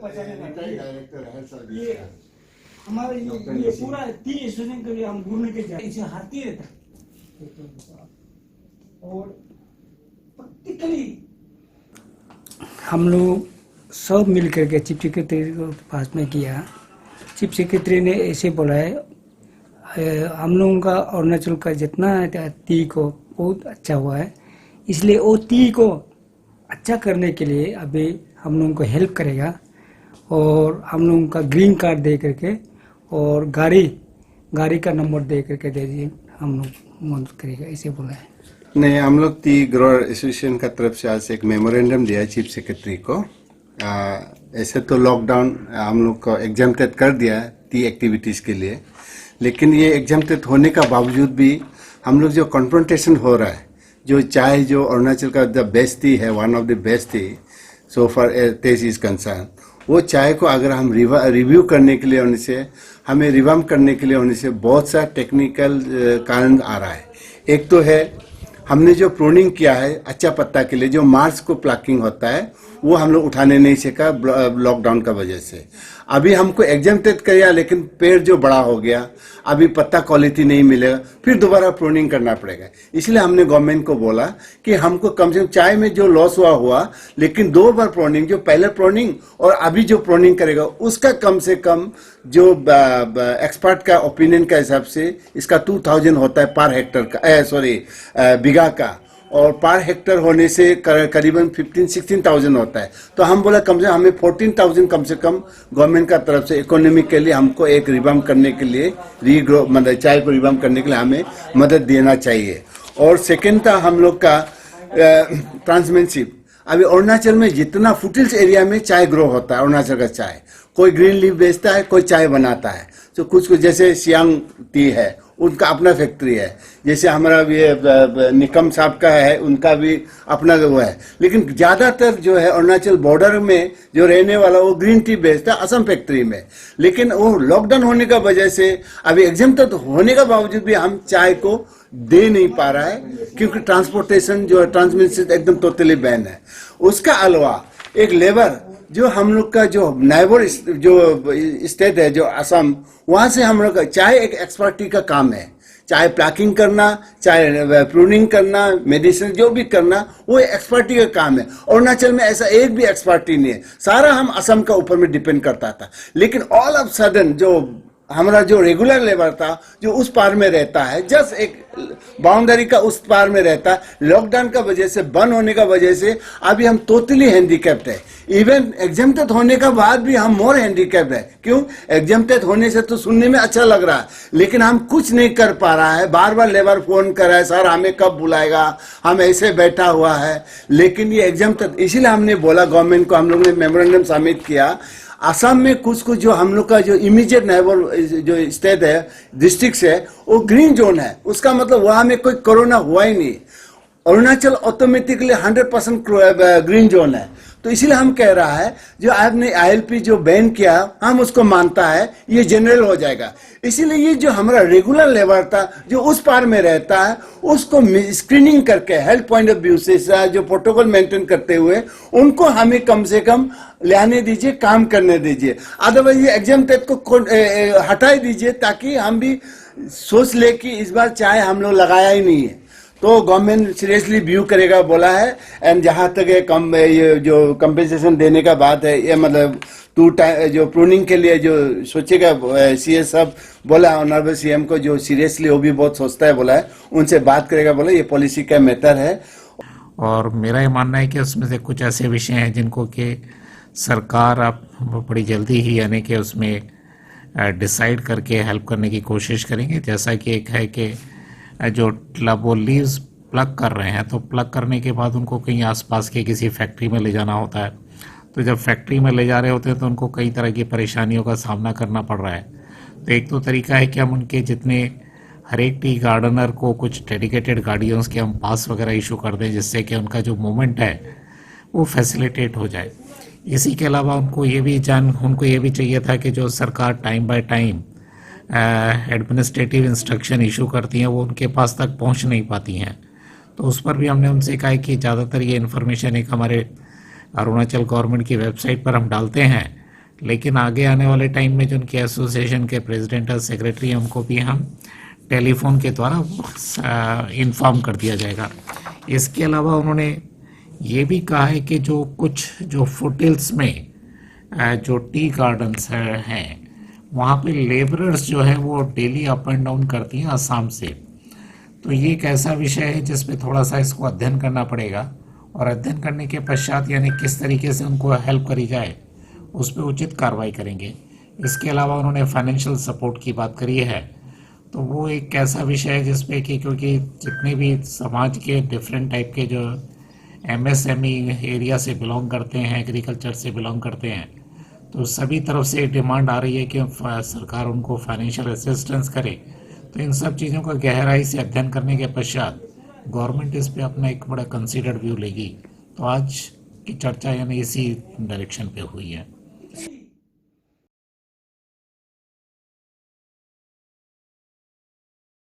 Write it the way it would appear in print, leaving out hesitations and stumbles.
Director है sir. ये हमारे ये पूरा 3 स्टूडेंट के लिए हम घूमने के जाए इसे हाथी रहता और प्रैक्टिकली हम लोग सब मिल करके चीफ सेक्रेटरी को पास में किया। चीफ सेक्रेटरी ने ऐसे बोला है हम लोगों का अरुणाचल का जितना टी को बहुत अच्छा हुआ है, इसलिए वो टी को अच्छा करने के लिए अभी हम लोगों को हेल्प करेगा और हम लोगों का ग्रीन कार्ड दे करके और गाड़ी का नंबर दे करके दे दीजिए, हम लोग मदद करेगा, ऐसे बोला है। नहीं, हम लोग टी ग्रोअर एसोसिएशन का तरफ से आज एक मेमोरेंडम दिया है चीफ सेक्रेटरी को। ऐसे तो लॉकडाउन हम लोग को एग्जाम्प्टेड कर दिया है टी एक्टिविटीज़ के लिए, लेकिन ये एग्जाम्प्टेड होने का बावजूद भी हम लोग जो कॉन्फ्रंटेशन हो रहा है, जो चाय जो अरुणाचल का द बेस्ट टी है, one of the best tea so for taste is concerned, वो चाय को अगर हम रिव्यू करने के लिए उनसे हमें रिवाम करने के लिए उनसे बहुत सा टेक्निकल कारण आ रहा है। एक तो है हमने जो प्रूनिंग किया है अच्छा पत्ता के लिए, जो मार्च को प्लकिंग होता है वो हम लोग उठाने नहीं सका लॉकडाउन का वजह से। अभी हमको एग्जाम्प्टेड किया लेकिन पेड़ जो बड़ा हो गया, अभी पत्ता क्वालिटी नहीं मिलेगा, फिर दोबारा प्रूनिंग करना पड़ेगा। इसलिए हमने गवर्नमेंट को बोला कि हमको कम से कम चाय में जो लॉस हुआ लेकिन 2 बार प्रूनिंग, जो पहले प्रूनिंग और अभी जो प्रूनिंग करेगा उसका कम से कम जो एक्सपर्ट का ओपिनियन का हिसाब से इसका 2000 होता है पर हेक्टर का, बीघा का, और पर हेक्टर होने से करीबन 15-16,000 होता है। तो हम बोला कम से कम हमें 14,000 कम से कम गवर्नमेंट का तरफ से इकोनॉमी के लिए हमको एक रिवाम करने के लिए रीग्रो मतलब चाय को रिवाम करने के लिए हमें मदद देना चाहिए। और सेकेंड था हम लोग का ट्रांसमेंशिप। अभी अरुणाचल में जितना फुटिल्स एरिया में चाय ग्रो होता है, अरुणाचल का चाय कोई ग्रीन लीफ बेचता है, कोई चाय बनाता है। तो कुछ जैसे सियांग टी है उनका अपना फैक्ट्री है, जैसे हमारा ये निकम साहब का है उनका भी अपना वो है, लेकिन ज़्यादातर जो है अरुणाचल बॉर्डर में जो रहने वाला वो ग्रीन टी बेचता है असम फैक्ट्री में। लेकिन वो लॉकडाउन होने का वजह से अभी एग्जाम्प्टेड होने का बावजूद भी हम चाय को दे नहीं पा रहा है, क्योंकि ट्रांसपोर्टेशन जो है ट्रांसमिशन एकदम टोटली बैन है। उसका अलावा एक लेबर जो हम लोग का जो नाइबर जो स्टेट है जो असम, वहाँ से हम लोग का चाय एक एक्सपर्टी का काम है। चाहे प्लैकिंग करना, चाहे प्रूनिंग करना, मेडिसिन जो भी करना, वो एक्सपर्टी का काम है। अरुणाचल में ऐसा एक भी एक्सपर्टी नहीं है, सारा हम असम का ऊपर में डिपेंड करता था। लेकिन ऑल ऑफ सडन जो हमारा जो रेगुलर लेबर था जो उस पार में रहता है, जस्ट एक बाउंड्री का उस पार में रहता है, लॉकडाउन का वजह से बंद होने का वजह से अभी हम टोटली हैंडीकैप्ड है। इवन एग्जाम्प्टेड होने का बाद भी हम मोर हैंडीकैप्ड है। क्यों? एग्जाम्प्टेड होने से तो सुनने में अच्छा लग रहा है, लेकिन हम कुछ नहीं कर पा रहा है। बार बार लेबर फोन कर रहा है, सर हमें कब बुलाएगा, हम ऐसे बैठा हुआ है। लेकिन ये एग्जाम्प्टेड, इसीलिए हमने बोला गवर्नमेंट को, हम लोग ने मेमोरेंडम सबमिट किया। असम में कुछ जो हम लोग का जो इमीडिएट नाइबर जो स्टेट है, डिस्ट्रिक्ट है, वो ग्रीन जोन है। उसका मतलब वहां में कोई कोरोना हुआ ही नहीं। अरुणाचल ऑटोमेटिकली 100% ग्रीन जोन है। तो इसीलिए हम कह रहा है जो आपने ILP जो बैन किया, हम उसको मानता है, ये जनरल हो जाएगा। इसीलिए ये जो हमारा रेगुलर लेबर था जो उस पार में रहता है, उसको स्क्रीनिंग करके हेल्थ पॉइंट ऑफ व्यू से जो प्रोटोकॉल मेंटेन करते हुए उनको हमें कम से कम लाने दीजिए, काम करने दीजिए। अदरवाइज ये एग्जाम्प्टेड को हटा दीजिए, ताकि हम भी सोच ले कि इस बार चाय हम लोग लगाया ही नहीं है। तो गवर्नमेंट सीरियसली व्यू करेगा बोला है। एंड जहां तक ये जो कंपेंसेशन देने का बात है, ये मतलब 2 टाइम जो प्रूनिंग के लिए जो सोचेगा, CS साहब बोला ऑनरेबल CM को, जो सीरियसली वो भी बहुत सोचता है बोला है, उनसे बात करेगा बोला, ये पॉलिसी का मैटर है। और मेरा ये मानना है कि उसमें से कुछ ऐसे विषय हैं जिनको कि सरकार अब बड़ी जल्दी ही यानी कि उसमें डिसाइड करके हेल्प करने की कोशिश करेंगे। जैसा कि एक है कि जो वो लीव्स प्लग कर रहे हैं, तो प्लग करने के बाद उनको कहीं आसपास के किसी फैक्ट्री में ले जाना होता है। तो जब फैक्ट्री में ले जा रहे होते हैं तो उनको कई तरह की परेशानियों का सामना करना पड़ रहा है। तो एक तो तरीका है कि हम उनके जितने हर एक टी गार्डनर को कुछ डेडिकेटेड गाड़ियों के हम पास वगैरह इशू कर दें, जिससे कि उनका जो मूवमेंट है वो फैसिलिटेट हो जाए। इसी के अलावा उनको ये भी चाहिए था कि जो सरकार time by time administrative instruction issue करती हैं वो उनके पास तक पहुंच नहीं पाती हैं। तो उस पर भी हमने उनसे कहा कि ज़्यादातर ये इन्फॉर्मेशन एक हमारे अरुणाचल गवर्नमेंट की वेबसाइट पर हम डालते हैं, लेकिन आगे आने वाले टाइम में जो उनके एसोसिएशन के प्रेसिडेंट और सेक्रेटरी हैं उनको भी हम टेलीफोन के द्वारा इन्फॉर्म कर दिया जाएगा। इसके अलावा उन्होंने ये भी कहा है कि जो फुटहिल्स में जो टी गार्डन्स हैं वहाँ पे लेबरर्स जो है वो डेली अप एंड डाउन करती हैं आसाम से। तो ये एक ऐसा विषय है जिसपे थोड़ा सा इसको अध्ययन करना पड़ेगा और अध्ययन करने के पश्चात यानी किस तरीके से उनको हेल्प करी जाए उस पर उचित कार्रवाई करेंगे। इसके अलावा उन्होंने फाइनेंशियल सपोर्ट की बात करी है, तो वो एक ऐसा विषय है जिसपे कि क्योंकि जितने भी समाज के डिफरेंट टाइप के जो एमएसएमई एरिया से बिलोंग करते हैं, एग्रीकल्चर से बिलोंग करते हैं, तो सभी तरफ से डिमांड आ रही है कि सरकार उनको फाइनेंशियल असिस्टेंस करे। तो इन सब चीज़ों का गहराई से अध्ययन करने के पश्चात गवर्नमेंट इस पे अपना एक बड़ा कंसीडर्ड व्यू लेगी। तो आज की चर्चा यानी इसी डायरेक्शन पे हुई है।